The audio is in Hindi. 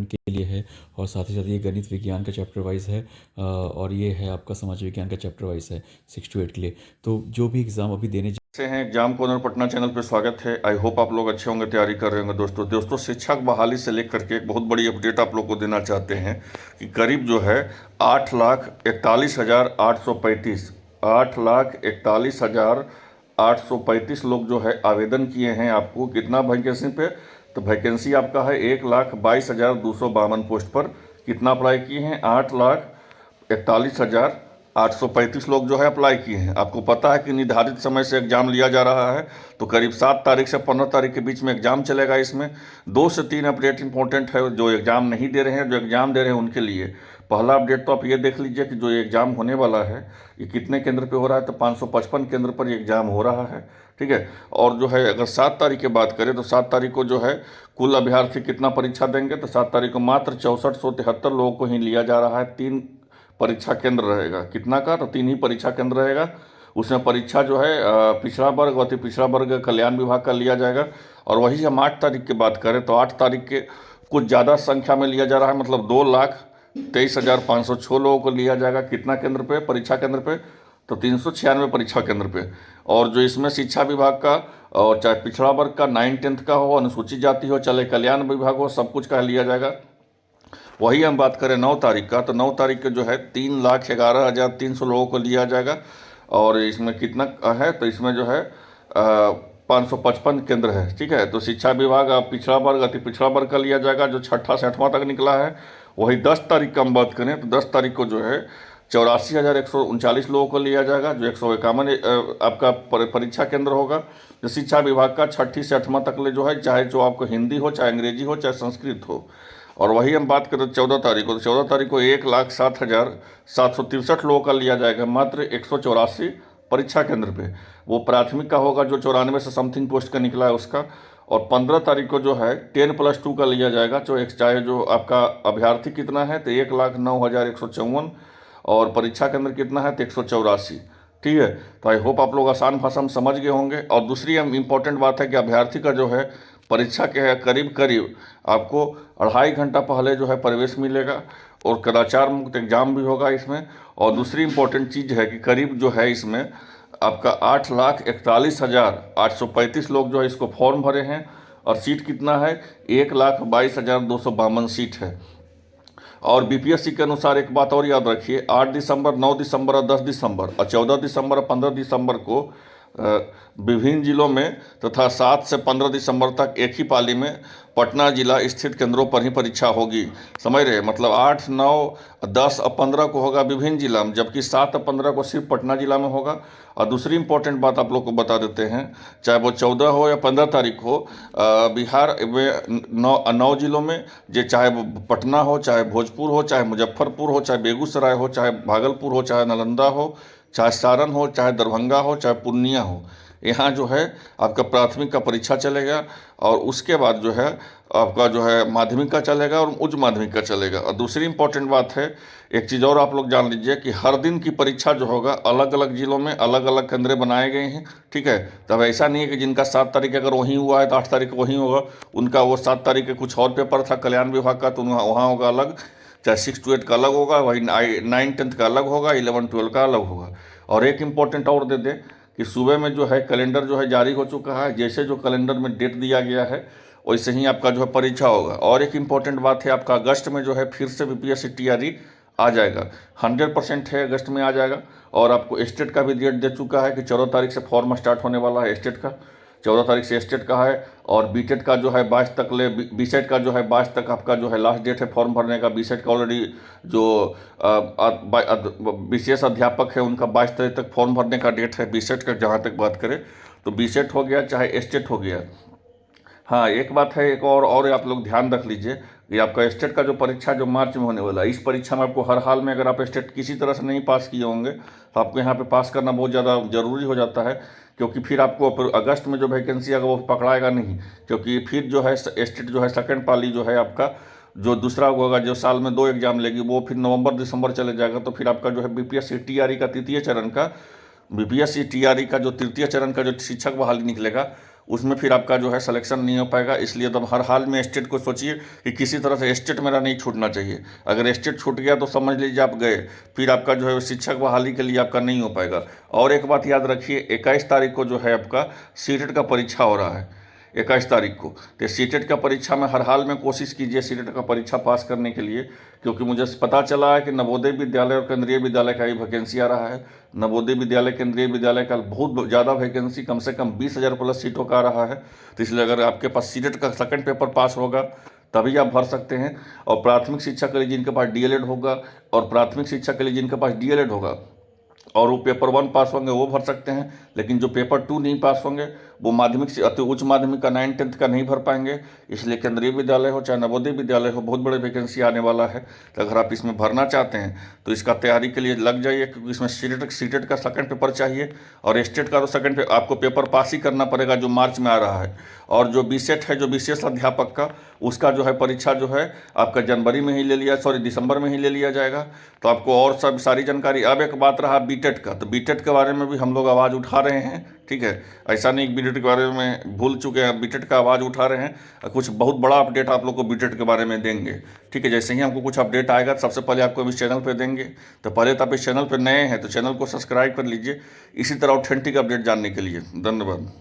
के लिए है और साथ ही साथ ये गणित विज्ञान का चैप्टर वाइज है और ये है आपका समाज विज्ञान का चैप्टर वाइज है 6 to 8 के लिए। तो जो भी एग्ज़ाम अभी देने से हैं एग्जाम कॉर्नर पटना चैनल पे स्वागत है। आई होप आप लोग अच्छे होंगे, तैयारी कर रहे होंगे। दोस्तों शिक्षक बहाली से लेकर के एक बहुत बड़ी अपडेट आप लोग को देना चाहते हैं कि करीब जो है 8,41,835 8,41,835 लोग जो है आवेदन किए हैं। आपको कितना वैकेंसी पे? तो वैकेंसी आपका है 1,22,252 पोस्ट पर। कितना अप्लाई किए हैं? 8,41,835 लोग जो है अप्लाई किए हैं। आपको पता है कि निर्धारित समय से एग्जाम लिया जा रहा है, तो करीब 7 तारीख से 15 तारीख के बीच में एग्जाम चलेगा। इसमें 2 से 3 अपडेट इंपॉर्टेंट है जो एग्जाम नहीं दे रहे हैं, जो एग्जाम दे रहे हैं उनके लिए। पहला अपडेट तो आप ये देख लीजिए कि जो ये एग्जाम होने वाला है ये कितने केंद्र पे हो रहा है, तो 555 केंद्र पर ये एग्जाम हो रहा है। ठीक है। और जो है अगर 7 तारीख की बात करें तो 7 तारीख को जो है कुल अभ्यर्थी कितना परीक्षा देंगे, तो 7 तारीख को मात्र 6473 लोगों को ही लिया जा रहा है। 3 परीक्षा केंद्र रहेगा। कितना का? तो 3 ही परीक्षा केंद्र रहेगा। उसमें परीक्षा जो है पिछड़ा वर्ग, अति पिछड़ा वर्ग, कल्याण विभाग का लिया जाएगा। और वही हम 8 तारीख की बात करें तो 8 तारीख के कुछ ज़्यादा संख्या में लिया जा रहा है, मतलब 2,23,506 लोगों को लिया जाएगा। कितना केंद्र पे? परीक्षा केंद्र पे, तो 396 परीक्षा केंद्र पे। और जो इसमें शिक्षा विभाग का और चाहे पिछड़ा वर्ग का 9-10 का हो, अनुसूचित जाति हो, चाहे कल्याण विभाग हो, सब कुछ का लिया जाएगा। वही हम बात करें 9 तारीख का, तो 9 तारीख को जो है 3,11,300 लोगों को लिया जाएगा। और इसमें कितना है? तो इसमें जो है 555 केंद्र है। ठीक है। तो शिक्षा विभाग पिछड़ा वर्ग, अति पिछड़ा वर्ग का लिया जाएगा जो 6ठा से 8वां तक निकला है। वही 10 तारीख का हम बात करें तो 10 तारीख को जो है 84,139 लोगों को लिया जाएगा, जो 151 आपका परीक्षा केंद्र होगा। जो शिक्षा विभाग का 6ठी से 8वां तक ले जो है, चाहे जो आपको हिंदी हो, चाहे अंग्रेजी हो, चाहे संस्कृत हो। और वही हम बात करें 14 तारीख को, तो 14 तारीख को 1,07,763 लोगों का लिया जाएगा, मात्र 184 परीक्षा केंद्र पे। वो प्राथमिक का होगा जो 94 से समथिंग पोस्ट का निकला है उसका। और 15 तारीख को जो है 10+2 का लिया जाएगा, जो चाहे जो आपका अभ्यर्थी कितना है, तो 1,09,154 और परीक्षा केंद्र कितना है, तो 184। ठीक है। तो आई होप आप लोग आसान भाषा में समझ गए होंगे। और दूसरी इम्पोर्टेंट बात है कि अभ्यर्थी का जो है परीक्षा के है करीब करीब आपको 2.5 घंटा पहले जो है प्रवेश मिलेगा और कदाचार मुक्त एग्जाम भी होगा इसमें। और दूसरी इम्पोर्टेंट चीज़ है कि करीब जो है इसमें आपका 8,41,835 लोग जो है इसको फॉर्म भरे हैं। और सीट कितना है? 1,22,252 सीट है। और बीपीएससी के अनुसार एक बात और याद रखिए, 8 दिसंबर, 9 दिसंबर और 10 दिसंबर और 14 दिसंबर और 15 दिसंबर को विभिन्न जिलों में तथा 7 से 15 दिसंबर तक एक ही पाली में पटना जिला स्थित केंद्रों पर ही परीक्षा होगी। समझ रहे? मतलब 8, 9, 10 और 15 को होगा विभिन्न जिला में, जबकि 7 और 15 को सिर्फ पटना जिला में होगा। और दूसरी इंपॉर्टेंट बात आप लोग को बता देते हैं, चाहे वो 14 हो या 15 तारीख हो, बिहार में 9 जिलों में, जो चाहे वो पटना हो, चाहे भोजपुर हो, चाहे मुजफ्फरपुर हो, चाहे बेगूसराय हो, चाहे भागलपुर हो, चाहे नालंदा हो, चाहे सारण हो, चाहे दरभंगा हो, चाहे पूर्णिया हो, यहाँ जो है आपका प्राथमिक का परीक्षा चलेगा। और उसके बाद जो है आपका जो है माध्यमिक का चलेगा और उच्च माध्यमिक का चलेगा। और दूसरी इंपॉर्टेंट बात है, एक चीज़ और आप लोग जान लीजिए कि हर दिन की परीक्षा जो होगा अलग अलग जिलों में अलग अलग केंद्र बनाए गए हैं। ठीक है। तब ऐसा नहीं है कि जिनका 7 तारीख अगर वहीं हुआ है तो 8 तारीख को वहीं होगा, उनका वो 7 तारीख के कुछ और पेपर था कल्याण विभाग का, तो वहाँ होगा अलग। चाहे 6 to 8 का अलग होगा, वही 9-10 का अलग होगा, 11-12 का अलग होगा। और एक इम्पोर्टेंट और दे दें कि सुबह में जो है कैलेंडर जो है जारी हो चुका है। जैसे जो कैलेंडर में डेट दिया गया है वैसे ही आपका जो है परीक्षा होगा। और एक इम्पॉर्टेंट बात है, आपका अगस्त में जो है फिर से बीपीएससी टीआरई आ जाएगा, 100% है, अगस्त में आ जाएगा। और आपको स्टेट का भी डेट दे चुका है कि 14 तारीख से फॉर्म स्टार्ट होने वाला है स्टेट का, 14 तारीख से स्टेट का है। और बीटेट का जो है 22 तक ले, बीसेट का जो है 22 तक आपका जो है लास्ट डेट है फॉर्म भरने का। बीसेट का ऑलरेडी जो विशेष अध्यापक है उनका 22 तारीख तक फॉर्म भरने का डेट है बीसेट का। जहाँ तक बात करें तो बीसेट हो गया चाहे स्टेट हो गया। हाँ, एक बात है, एक और आप लोग ध्यान रख लीजिए कि आपका स्टेट का जो परीक्षा जो मार्च में होने वाला है, इस परीक्षा में आपको हर हाल में अगर आप स्टेट किसी तरह से नहीं पास किए होंगे तो आपको यहाँ पे पास करना बहुत ज़्यादा ज़रूरी हो जाता है। क्योंकि फिर आपको अगस्त में जो वैकेंसी अगर वो पकड़ाएगा नहीं, क्योंकि फिर जो है स्टेट जो है सेकेंड पाली जो है आपका जो दूसरा होगा, जो साल में 2 एग्जाम लेगी, वो फिर नवंबर दिसंबर चले जाएगा। तो फिर आपका जो है बीपीएससी टीआरई का तृतीय चरण का जो शिक्षक बहाली निकलेगा उसमें फिर आपका जो है सिलेक्शन नहीं हो पाएगा। इसलिए तो हर हाल में स्टेट को सोचिए कि किसी तरह से स्टेट मेरा नहीं छूटना चाहिए। अगर स्टेट छूट गया तो समझ लीजिए आप गए, फिर आपका जो है शिक्षक बहाली के लिए आपका नहीं हो पाएगा। और एक बात याद रखिए, 21 तारीख को जो है आपका सीटेट का परीक्षा हो रहा है, 21 तारीख को। तो सीटेट का परीक्षा में हर हाल में कोशिश कीजिए सीटेट का परीक्षा पास करने के लिए, क्योंकि मुझे पता चला है कि नवोदय विद्यालय और केंद्रीय विद्यालय का ही वैकेंसी आ रहा है। नवोदय विद्यालय केंद्रीय विद्यालय का बहुत ज़्यादा वैकेंसी, कम से कम 20,000 प्लस सीटों का आ रहा है। तो इसलिए अगर आपके पास सीटेट का सेकंड पेपर पास होगा तभी आप भर सकते हैं। और प्राथमिक शिक्षा के लिए जिनके पास डीएलएड होगा, और प्राथमिक शिक्षा के लिए जिनके पास डीएलएड होगा और वो पेपर 1 पास होंगे वो भर सकते हैं। लेकिन जो पेपर 2 नहीं पास होंगे वो माध्यमिक से अति उच्च माध्यमिक का 9, 10 का नहीं भर पाएंगे। इसलिए केंद्रीय विद्यालय हो चाहे नवोदय विद्यालय हो, बहुत बड़े वैकेंसी आने वाला है। तो अगर आप इसमें भरना चाहते हैं तो इसका तैयारी के लिए लग जाइए, क्योंकि इसमें सीटेट का सेकंड पेपर चाहिए और स्टेट का तो सेकंड आपको पेपर पास ही करना पड़ेगा जो मार्च में आ रहा है। और जो बीसेट है, जो विशेष अध्यापक का, उसका जो है परीक्षा जो है आपका जनवरी में ही ले लिया, दिसंबर में ही ले लिया जाएगा। तो आपको और सब सारी जानकारी। अब एक बात रहा बीटेट का, तो बीटेट के बारे में भी हम लोग आवाज़ उठा रहे हैं, ठीक है। ऐसा नहीं कि बीटेट के बारे में भूल चुके हैं, बीटेट का आवाज़ उठा रहे हैं। कुछ बहुत बड़ा अपडेट आप लोग को बीटेट के बारे में देंगे, ठीक है। जैसे ही हमको कुछ अपडेट आएगा तो सबसे पहले आपको इस चैनल पर देंगे। तो पहले तो आप इस चैनल पर नए हैं तो चैनल को सब्सक्राइब कर लीजिए, इसी तरह ऑथेंटिक अपडेट जानने के लिए। धन्यवाद।